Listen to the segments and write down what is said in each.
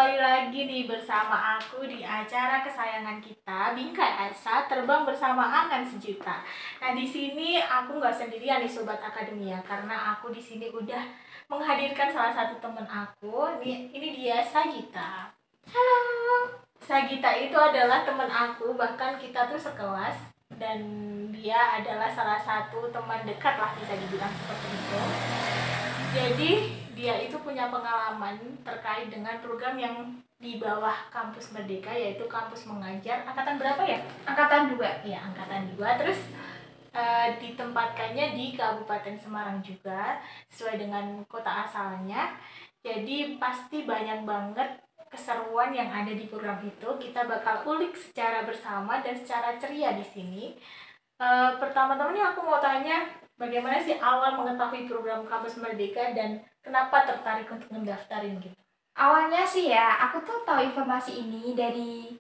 kembali lagi nih bersama aku di acara kesayangan kita, Bingkai Asa Terbang Bersama Angan Sejuta. Nah, di sini aku nggak sendirian nih Sobat Akademia, karena aku di sini udah menghadirkan salah satu teman aku. Ini dia Sagita. Halo. Sagita itu adalah teman aku, bahkan kita tuh sekelas, dan dia adalah salah satu teman dekat lah, bisa dibilang seperti itu. Jadi dia itu punya pengalaman terkait dengan program yang di bawah Kampus Merdeka, yaitu Kampus Mengajar. Angkatan berapa ya? Angkatan 2. Ya, angkatan 2. Terus ditempatkannya di Kabupaten Semarang juga, sesuai dengan kota asalnya. Jadi pasti banyak banget keseruan yang ada di program itu. Kita bakal ulik secara bersama dan secara ceria di sini. Pertama-tama nih aku mau tanya, bagaimana sih awal mengetahui program Kampus Merdeka dan kenapa tertarik untuk mendaftarin gitu? Awalnya sih ya, aku tuh tahu informasi ini dari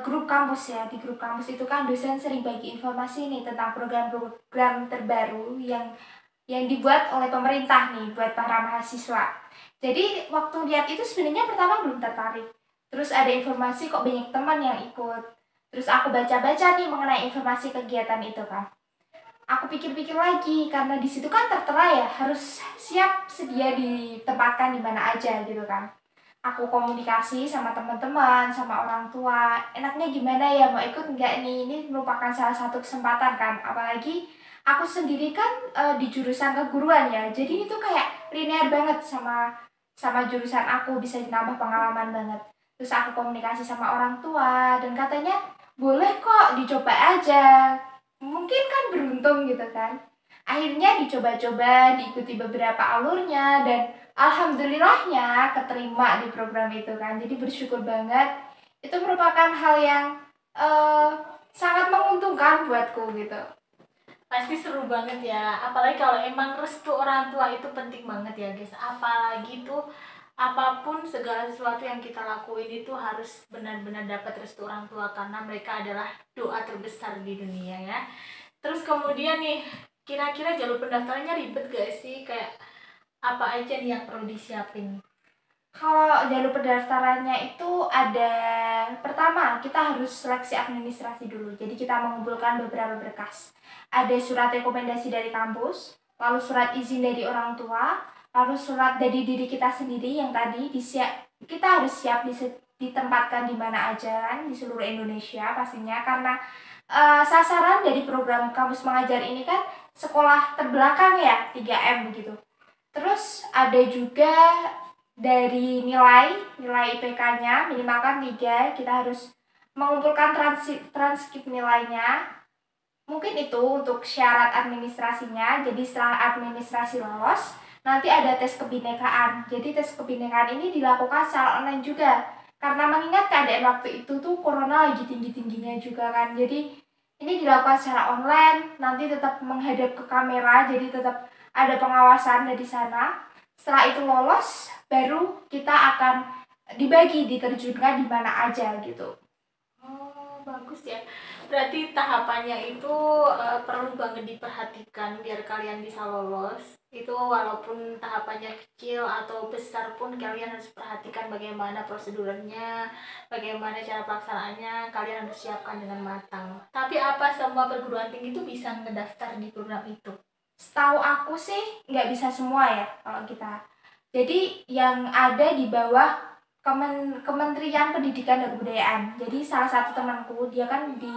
grup kampus ya. Di grup kampus itu kan dosen sering bagi informasi nih tentang program-program terbaru yang dibuat oleh pemerintah nih buat para mahasiswa. Jadi waktu lihat itu sebenarnya pertama belum tertarik. Terus ada informasi kok banyak teman yang ikut. Terus aku baca-baca nih mengenai informasi kegiatan itu kan. Aku pikir-pikir lagi karena di situ kan tertera ya harus siap sedia ditempatkan di mana aja gitu kan. Aku komunikasi sama teman-teman, sama orang tua. Enaknya gimana ya, mau ikut nggak nih? Ini merupakan salah satu kesempatan kan. Apalagi aku sendiri kan di jurusan keguruan ya. Jadi itu kayak linear banget sama jurusan aku, bisa nambah pengalaman banget. Terus aku komunikasi sama orang tua dan katanya boleh kok dicoba aja. Mungkin kan beruntung gitu kan. Akhirnya dicoba-coba, diikuti beberapa alurnya dan alhamdulillahnya keterima di program itu kan. Jadi bersyukur banget. Itu merupakan hal yang sangat menguntungkan buatku gitu. Pasti seru banget ya, apalagi kalau emang restu orang tua itu penting banget ya guys. Apalagi tuh apapun segala sesuatu yang kita lakuin itu harus benar-benar dapat restu orang tua, karena mereka adalah doa terbesar di dunia ya. Terus kemudian nih, kira-kira jalur pendaftarannya ribet gak sih? Kayak apa aja nih yang perlu disiapin? Kalau jalur pendaftarannya itu ada, pertama kita harus seleksi administrasi dulu. Jadi kita mengumpulkan beberapa berkas. Ada surat rekomendasi dari kampus, lalu surat izin dari orang tua, lalu surat dari diri kita sendiri yang tadi kita harus siap ditempatkan di mana aja kan, di seluruh Indonesia pastinya, karena sasaran dari program Kampus Mengajar ini kan sekolah terbelakang ya, 3M begitu. Terus ada juga dari nilai IPK-nya minimal kan 3, kita harus mengumpulkan transkrip nilainya. Mungkin itu untuk syarat administrasinya. Jadi setelah administrasi lolos, nanti ada tes kebinekaan. Jadi tes kebinekaan ini dilakukan secara online juga. Karena mengingat keadaan waktu itu tuh corona lagi tinggi-tingginya juga kan. Jadi ini dilakukan secara online, nanti tetap menghadap ke kamera, jadi tetap ada pengawasan dari sana. Setelah itu lolos, baru kita akan diterjunkan di mana aja gitu. Oh, bagus ya. Berarti tahapannya itu perlu banget diperhatikan biar kalian bisa lolos. Itu walaupun tahapannya kecil atau besar pun kalian harus perhatikan bagaimana prosedurnya, bagaimana cara pelaksanaannya, kalian harus siapkan dengan matang. Tapi apa semua perguruan tinggi itu bisa ngedaftar di program itu? Setahu aku sih nggak bisa semua ya kalau kita. Jadi yang ada di bawah Kementerian Pendidikan dan Kebudayaan. Jadi salah satu temanku dia kan di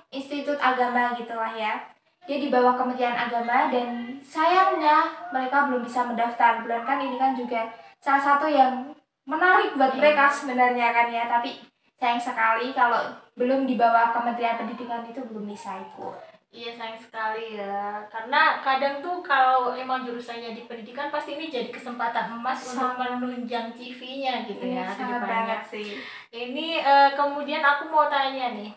Institut Agama gitulah ya. Dia di bawah Kementerian Agama dan sayangnya mereka belum bisa mendaftar. Bulan kan ini kan juga salah satu yang menarik buat mereka sebenarnya kan ya. Tapi sayang sekali kalau belum di bawah Kementerian Pendidikan itu belum bisa ikut. Iya, sayang sekali ya, karena kadang tuh kalau emang jurusannya di pendidikan pasti ini jadi kesempatan emas untuk menunjang CV-nya gitu ya ke Sangat depannya. banget sih. Ini kemudian aku mau tanya nih,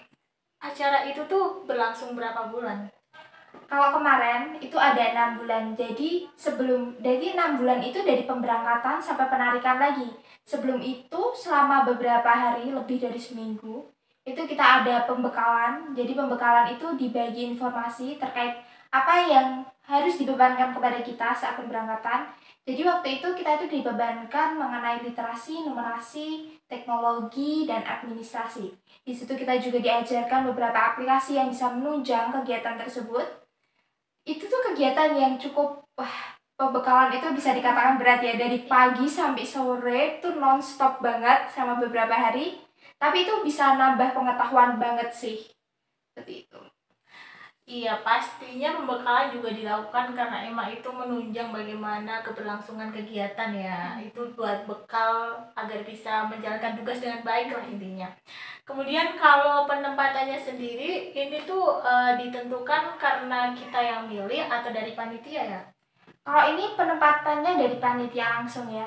acara itu tuh berlangsung berapa bulan? Kalau kemarin itu ada 6 bulan, jadi 6 bulan itu dari pemberangkatan sampai penarikan lagi. Sebelum itu selama beberapa hari, lebih dari seminggu, itu kita ada pembekalan. Jadi pembekalan itu dibagi informasi terkait apa yang harus dibebankan kepada kita saat pemberangkatan. Jadi waktu itu kita itu dibebankan mengenai literasi, numerasi, teknologi, dan administrasi. Di situ kita juga diajarkan beberapa aplikasi yang bisa menunjang kegiatan tersebut. Itu tuh kegiatan yang cukup, pembekalan itu bisa dikatakan berat ya, dari pagi sampai sore tuh non-stop banget sama beberapa hari. Tapi itu bisa nambah pengetahuan banget sih. Seperti itu. Iya, pastinya pembekalan juga dilakukan karena emang itu menunjang bagaimana keberlangsungan kegiatan ya. Itu buat bekal agar bisa menjalankan tugas dengan baik lah intinya. Kemudian kalau penempatannya sendiri ini tuh ditentukan karena kita yang milih atau dari panitia ya? Kalau ini penempatannya dari panitia langsung ya.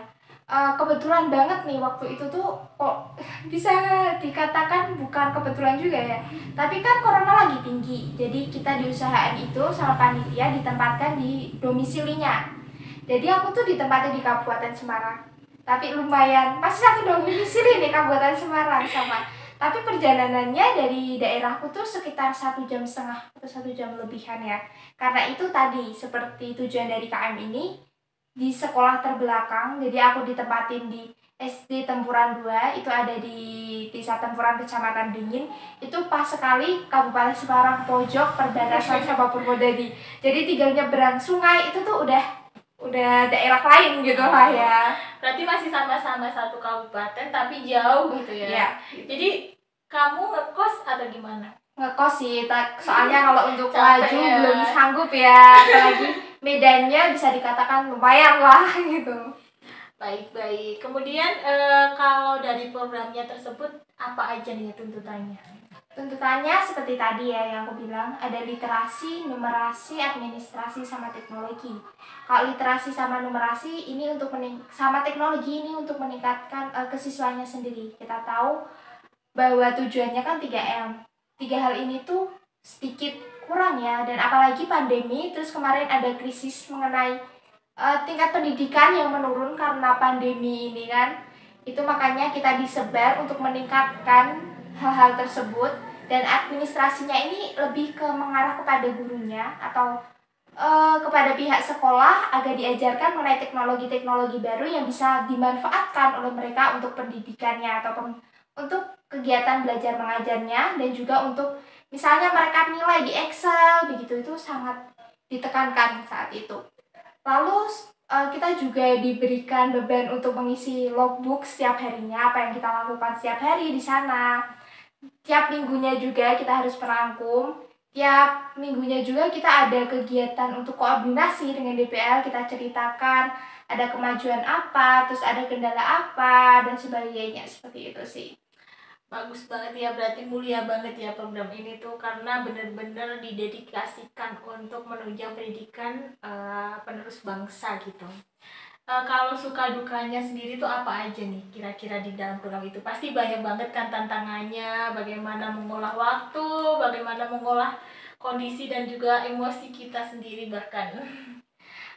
Kebetulan banget nih waktu itu tuh kok bisa dikatakan bukan kebetulan juga ya. Tapi kan corona lagi tinggi, jadi kita diusahain itu sama panitia ditempatkan di domisilinya. Jadi aku tuh ditempatkan di Kabupaten Semarang. Tapi lumayan, masih satu domisili nih Kabupaten Semarang sama. Tapi perjalanannya dari daerahku tuh sekitar 1,5 jam atau 1 jam lebihan ya. Karena itu tadi seperti tujuan dari KM ini di sekolah terbelakang, jadi aku ditempatin di SD Tempuran 2, itu ada di Desa Tempuran Kecamatan Dingin. Itu pas sekali Kabupaten Semarang pojok perbatasan sama Purwodadi. Jadi tinggal nyebrang sungai itu tuh udah daerah lain gitu lah ya. Berarti masih sama-sama satu kabupaten tapi jauh gitu ya. Iya. Jadi kamu ngekos atau gimana? Ngekos sih, soalnya kalau untuk Capek laju ya. belum sanggup ya, apalagi medannya bisa dikatakan lumayan lah gitu. Baik-baik. Kemudian kalau dari programnya tersebut apa aja nih tuntutannya? Tuntutannya seperti tadi ya yang aku bilang, ada literasi, numerasi, administrasi, sama teknologi. Kalau literasi sama numerasi ini untuk sama teknologi ini untuk meningkatkan kesiswaannya sendiri. Kita tahu bahwa tujuannya kan 3M. 3 hal ini tuh sedikit kurang ya, dan apalagi pandemi, terus kemarin ada krisis mengenai tingkat pendidikan yang menurun karena pandemi ini kan. Itu makanya kita disebar untuk meningkatkan hal-hal tersebut, dan administrasinya ini lebih ke mengarah kepada gurunya atau kepada pihak sekolah agar diajarkan mengenai teknologi-teknologi baru yang bisa dimanfaatkan oleh mereka untuk pendidikannya atau untuk kegiatan belajar mengajarnya, dan juga untuk misalnya mereka nilai di Excel begitu, itu sangat ditekankan saat itu. Lalu kita juga diberikan beban untuk mengisi logbook setiap harinya, apa yang kita lakukan setiap hari di sana. Tiap minggunya juga kita harus merangkum. Tiap minggunya juga kita ada kegiatan untuk koordinasi dengan DPL, kita ceritakan ada kemajuan apa, terus ada kendala apa, dan sebagainya, seperti itu sih. Bagus banget ya, berarti mulia banget ya program ini tuh karena benar-benar didedikasikan untuk menunjang pendidikan penerus bangsa gitu. Kalau suka dukanya sendiri tuh apa aja nih kira-kira di dalam program itu? Pasti banyak banget kan tantangannya, bagaimana mengolah waktu, bagaimana mengolah kondisi dan juga emosi kita sendiri bahkan.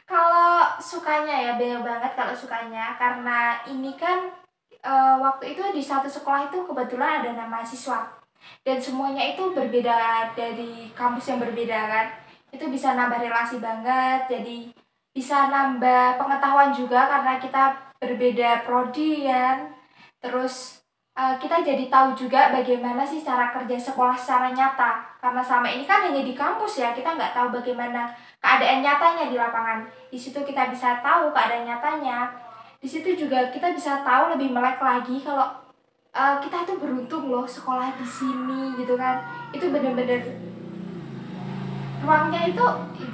Kalau sukanya ya banyak banget kalau sukanya, karena ini kan waktu itu di satu sekolah itu kebetulan ada 6 mahasiswa dan semuanya itu berbeda dari kampus yang berbeda kan. Itu bisa nambah relasi banget, jadi bisa nambah pengetahuan juga karena kita berbeda prodi kan. Terus kita jadi tahu juga bagaimana sih cara kerja sekolah secara nyata, karena selama ini kan hanya di kampus ya, kita nggak tahu bagaimana keadaan nyatanya di lapangan. Di situ kita bisa tahu keadaan nyatanya. Di situ juga kita bisa tahu lebih melek lagi kalau kita tuh beruntung loh sekolah di sini gitu kan. Itu bener-bener ruangnya itu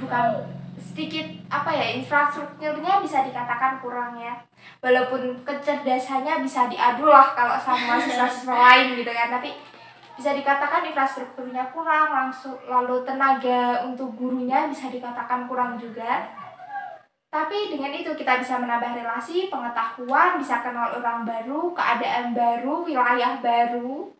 bukan sedikit apa ya, infrastrukturnya bisa dikatakan kurang ya. Walaupun kecerdasannya bisa diadu lah kalau sama siswa-siswa lain gitu kan, tapi bisa dikatakan infrastrukturnya kurang, lalu tenaga untuk gurunya bisa dikatakan kurang juga. Tapi dengan itu kita bisa menambah relasi, pengetahuan, bisa kenal orang baru, keadaan baru, wilayah baru.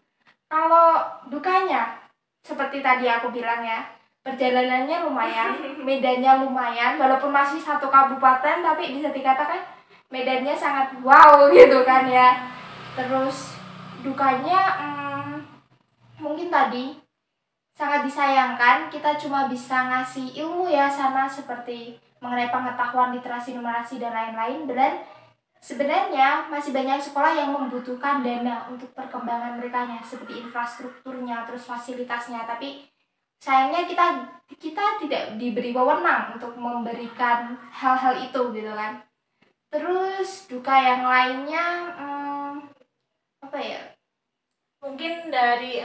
Kalau dukanya, seperti tadi aku bilang ya, perjalanannya lumayan, medannya lumayan, walaupun masih satu kabupaten, tapi bisa dikatakan medannya sangat wow gitu kan ya. Terus dukanya mungkin tadi sangat disayangkan kita cuma bisa ngasih ilmu ya sama seperti mengenai pengetahuan literasi numerasi dan lain-lain, dan sebenarnya masih banyak sekolah yang membutuhkan dana untuk perkembangan mereka seperti infrastrukturnya terus fasilitasnya, tapi sayangnya kita tidak diberi wewenang untuk memberikan hal-hal itu gitu kan. Terus duka yang lainnya apa ya? Mungkin dari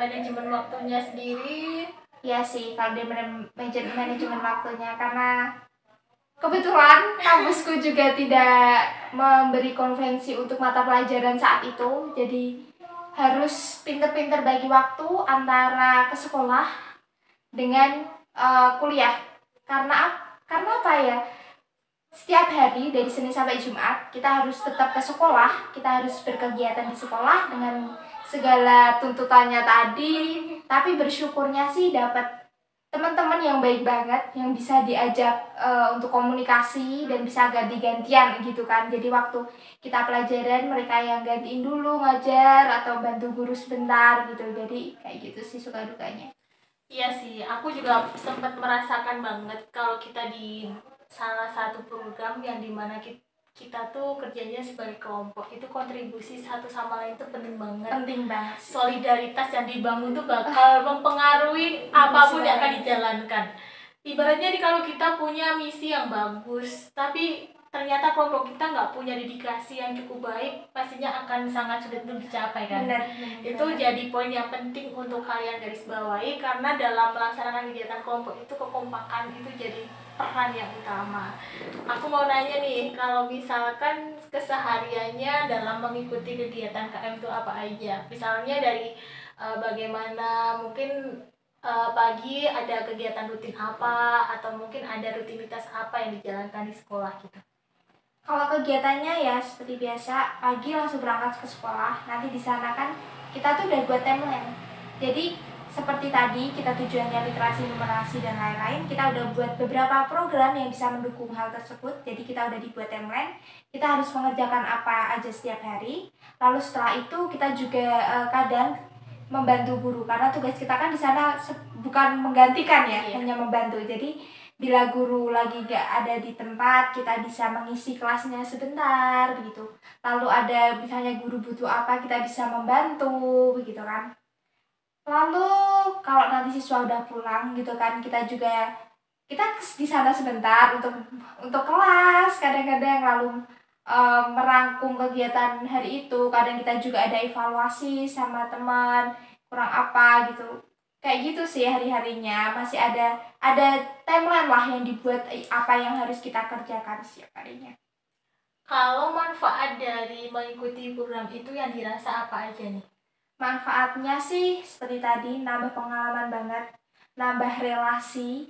manajemen waktunya sendiri. Ya sih, kalau dia manajemen waktunya, karena kebetulan kampusku juga tidak memberi konvensi untuk mata pelajaran saat itu, jadi harus pinter-pinter bagi waktu antara ke sekolah dengan kuliah. Karena apa ya? Setiap hari dari Senin sampai Jumat kita harus tetap ke sekolah, kita harus berkegiatan di sekolah dengan segala tuntutannya tadi. Tapi bersyukurnya sih dapat teman-teman yang baik banget, yang bisa diajak untuk komunikasi dan bisa ganti-gantian gitu kan. Jadi waktu kita pelajaran mereka yang gantiin dulu ngajar atau bantu guru sebentar gitu. Jadi kayak gitu sih suka dukanya. Iya sih, aku juga sempat merasakan banget kalau kita di salah satu program yang dimana kita tuh kerjanya sebagai kelompok, itu kontribusi satu sama lain tuh penting banget. Penting banget. Solidaritas yang dibangun tuh bakal mempengaruhi apapun yang akan dijalankan. Ibaratnya nih, kalau kita punya misi yang bagus, tapi ternyata kelompok kita nggak punya dedikasi yang cukup baik, pastinya akan sangat sulit untuk dicapai kan. Benar. Itu jadi poin yang penting untuk kalian garis bawahi, karena dalam melaksanakan kegiatan kelompok itu kekompakan itu jadi peran yang utama. Aku mau nanya nih, kalau misalkan kesehariannya dalam mengikuti kegiatan KM itu apa aja? Misalnya dari bagaimana mungkin pagi ada kegiatan rutin apa, atau mungkin ada rutinitas apa yang dijalankan di sekolah gitu. Kalau kegiatannya ya seperti biasa, pagi langsung berangkat ke sekolah. Nanti di sana kan kita tuh udah buat timeline. Jadi seperti tadi kita tujuannya literasi, numerasi dan lain-lain, kita udah buat beberapa program yang bisa mendukung hal tersebut. Jadi kita udah dibuat timeline. Kita harus mengerjakan apa aja setiap hari. Lalu setelah itu kita juga kadang membantu guru, karena tugas kita kan di sana bukan menggantikan ya, hanya membantu. Jadi bila guru lagi gak ada di tempat, kita bisa mengisi kelasnya sebentar begitu. Lalu ada misalnya guru butuh apa, kita bisa membantu begitu kan. Lalu kalau nanti siswa udah pulang gitu kan, kita di sana sebentar untuk kelas kadang-kadang, lalu merangkum kegiatan hari itu. Kadang kita juga ada evaluasi sama teman kurang apa gitu. Kayak gitu sih hari-harinya, masih ada timeline lah yang dibuat apa yang harus kita kerjakan setiap harinya. Kalau manfaat dari mengikuti program itu yang dirasa apa aja nih? Manfaatnya sih seperti tadi, nambah pengalaman banget, nambah relasi.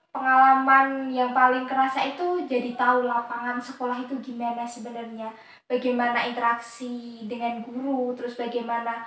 Pengalaman yang paling kerasa itu jadi tahu lapangan sekolah itu gimana sebenarnya, bagaimana interaksi dengan guru, terus bagaimana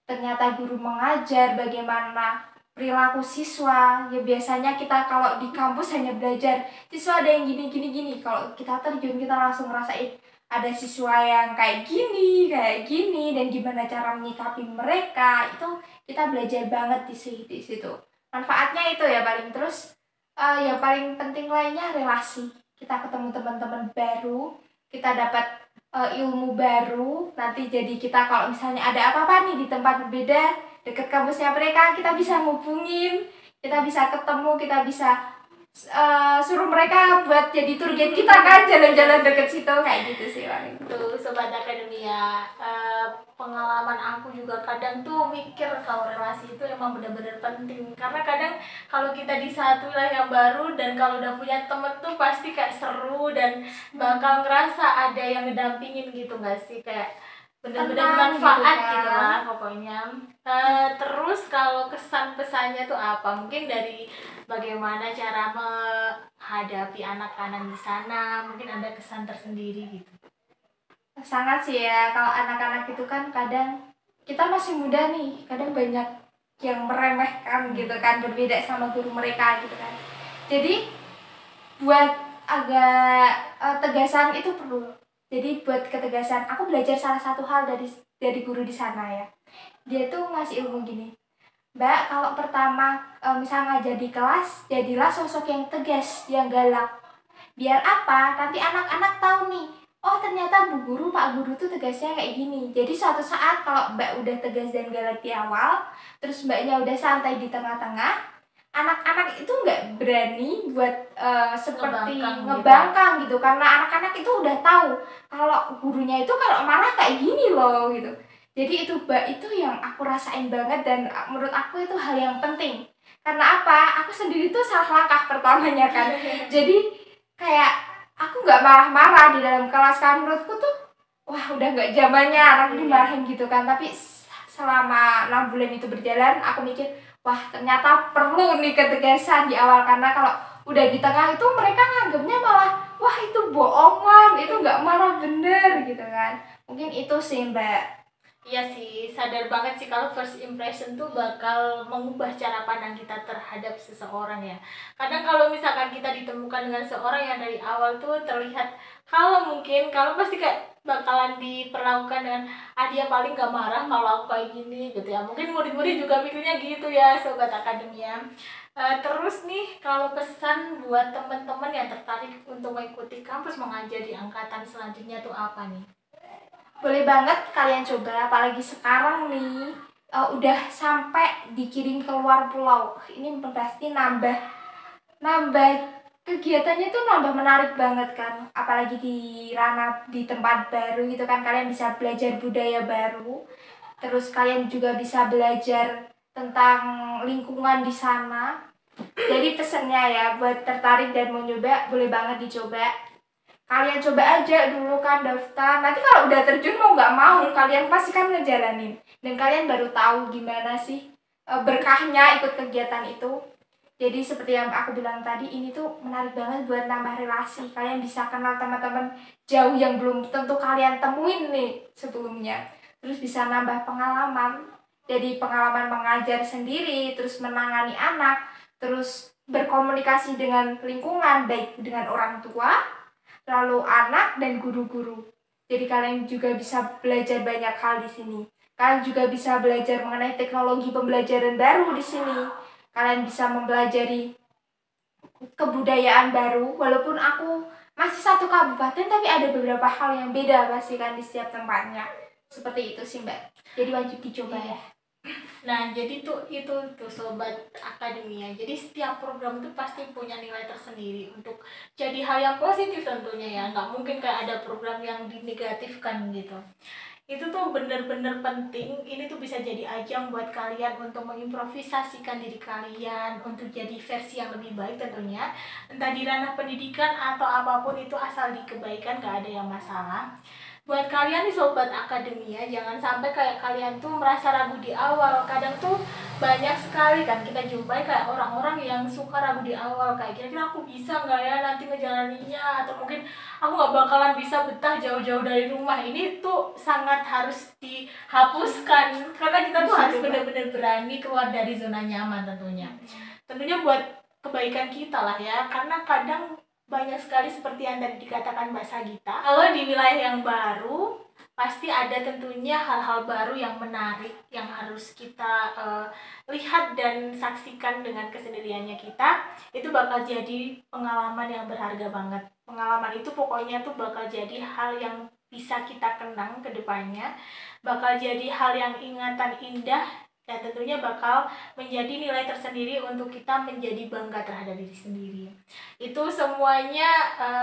ternyata guru mengajar, bagaimana perilaku siswa. Ya biasanya kita kalau di kampus hanya belajar siswa ada yang gini gini gini, kalau kita terjun kita langsung ngerasain ada siswa yang kayak gini dan gimana cara menyikapi mereka. Itu kita belajar banget di situ. Manfaatnya itu ya paling. Terus yang paling penting lainnya relasi. Kita ketemu teman-teman baru, kita dapat ilmu baru. Nanti jadi kita kalau misalnya ada apa-apa nih di tempat berbeda deket kampusnya mereka, kita bisa ngubungin, kita bisa ketemu, kita bisa suruh mereka buat jadi tour guide kita kan, jalan-jalan deket situ kayak gitu sih paling. Tuh Sobat Akademia, pengalaman aku juga kadang tuh mikir kalau relasi itu emang benar-benar penting, karena kadang kalau kita di satu wilayah yang baru dan kalau udah punya temen tuh pasti kayak seru dan bakal ngerasa ada yang ngedampingin gitu gak sih, kayak benar-benar manfaat gitu lah pokoknya. Terus kalau kesan pesannya tuh apa? Mungkin dari bagaimana cara menghadapi anak-anak di sana, mungkin ada kesan tersendiri gitu. Sangat sih ya, kalau anak-anak itu kan kadang kita masih muda nih, kadang banyak yang meremehkan gitu kan, berbeda sama guru mereka gitu kan. Jadi buat agak tegasan itu perlu. Jadi buat ketegasan, aku belajar salah satu hal dari guru di sana ya. Dia tuh ngasih ilmu gini. Mbak, kalau pertama misal ngajar di kelas, jadilah sosok yang tegas, yang galak. Biar apa? Nanti anak-anak tahu nih, oh ternyata Bu Guru, Pak Guru tuh tegasnya kayak gini. Jadi suatu saat kalau Mbak udah tegas dan galak di awal, terus Mbaknya udah santai di tengah-tengah, anak-anak itu nggak berani buat seperti ngebangkang gitu. Karena anak-anak itu udah tahu kalau gurunya itu kalau marah kayak gini loh gitu. Jadi itu Mbak, itu yang aku rasain banget dan menurut aku itu hal yang penting. Karena apa? Aku sendiri tuh salah langkah pertamanya kan. Jadi kayak aku nggak marah-marah di dalam kelas kan, menurutku tuh wah udah nggak zamannya anak dimarahin gitu kan. Tapi selama 6 bulan itu berjalan, aku mikir wah ternyata perlu nih ketegasan di awal, karena kalau udah di tengah itu mereka nganggapnya malah wah itu bohongan, itu nggak marah bener gitu kan. Mungkin itu sih Mbak. Iya sih, sadar banget sih kalau first impression tuh bakal mengubah cara pandang kita terhadap seseorang ya. Kadang kalau misalkan kita ditemukan dengan seorang yang dari awal tuh terlihat kalau pasti kayak bakalan diperlakukan dengan dia paling gak marah kalau aku kayak gini gitu ya. Mungkin murid-murid juga mikirnya gitu ya Sobat Akademia. Terus nih kalau pesan buat teman-teman yang tertarik untuk mengikuti kampus mengajar di angkatan selanjutnya tuh apa nih? Boleh banget kalian coba, apalagi sekarang nih udah sampai dikirim ke luar pulau. Ini pasti nambah nambah kegiatannya tuh nambah menarik banget kan. Apalagi di tempat baru gitu kan, kalian bisa belajar budaya baru. Terus kalian juga bisa belajar tentang lingkungan di sana. Jadi pesennya ya buat tertarik dan mau nyoba, boleh banget dicoba. Kalian coba aja dulu kan daftar, nanti kalau udah terjun mau nggak mau kalian pasti kan ngejalanin, dan kalian baru tahu gimana sih berkahnya ikut kegiatan itu. Jadi seperti yang aku bilang tadi, ini tuh menarik banget buat nambah relasi. Kalian bisa kenal teman-teman jauh yang belum tentu kalian temuin nih sebelumnya. Terus bisa nambah pengalaman, jadi pengalaman mengajar sendiri, terus menangani anak, terus berkomunikasi dengan lingkungan, baik dengan orang tua, lalu anak dan guru-guru. Jadi kalian juga bisa belajar banyak hal di sini. Kalian juga bisa belajar mengenai teknologi pembelajaran baru di sini. Kalian bisa mempelajari kebudayaan baru. Walaupun aku masih satu kabupaten, tapi ada beberapa hal yang beda pasti kan di setiap tempatnya. Seperti itu sih Mbak. Jadi wajib dicoba ya. Nah, jadi itu tuh Sobat Akademia. Jadi setiap program tuh pasti punya nilai tersendiri untuk jadi hal yang positif tentunya ya. Nggak mungkin kayak ada program yang dinegatifkan gitu. Itu tuh bener-bener penting. Ini tuh bisa jadi ajang buat kalian untuk mengimprovisasikan diri kalian untuk jadi versi yang lebih baik tentunya. Entah di ranah pendidikan atau apapun itu, asal di kebaikan gak ada yang masalah. Buat kalian nih Sobat Akademia, jangan sampai kayak kalian tuh merasa ragu di awal. Kadang tuh banyak sekali kan kita jumpai kayak orang-orang yang suka ragu di awal, kayak kira-kira aku bisa nggak ya nanti ngejalaninya, atau mungkin aku nggak bakalan bisa betah jauh-jauh dari rumah. Ini tuh sangat harus dihapuskan, karena kita tuh harus benar-benar berani keluar dari zona nyaman tentunya buat kebaikan kita lah ya. Karena kadang banyak sekali seperti yang tadi dikatakan Mbak Sagita, kalau di wilayah yang baru pasti ada tentunya hal-hal baru yang menarik yang harus kita lihat dan saksikan dengan kesendiriannya kita. Itu bakal jadi pengalaman yang berharga banget. Pengalaman itu pokoknya tuh bakal jadi hal yang bisa kita kenang ke depannya, bakal jadi hal yang ingatan indah, dan tentunya bakal menjadi nilai tersendiri untuk kita menjadi bangga terhadap diri sendiri. Itu semuanya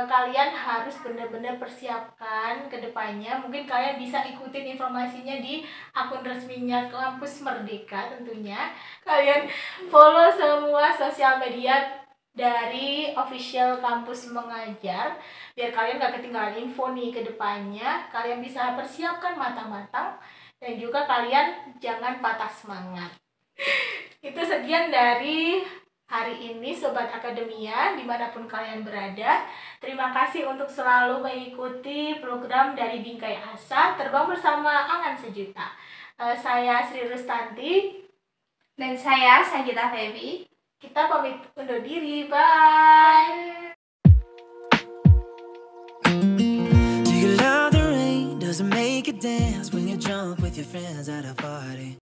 kalian harus benar-benar persiapkan ke depannya. Mungkin kalian bisa ikutin informasinya di akun resminya Kampus Merdeka tentunya. Kalian follow semua sosial media dari official Kampus Mengajar, biar kalian gak ketinggalan info nih ke depannya. Kalian bisa persiapkan matang-matang, dan juga kalian jangan patah semangat. Itu sekian dari hari ini Sobat Akademia, dimanapun kalian berada. Terima kasih untuk selalu mengikuti program dari Bingkai Asa, Terbang Bersama Angan Sejuta. Saya Sri Rustanti. Dan saya Sagita Febi. Kita pamit undur diri, bye. Do you love the rain? Does it make you dance when you jump with your friends at a party?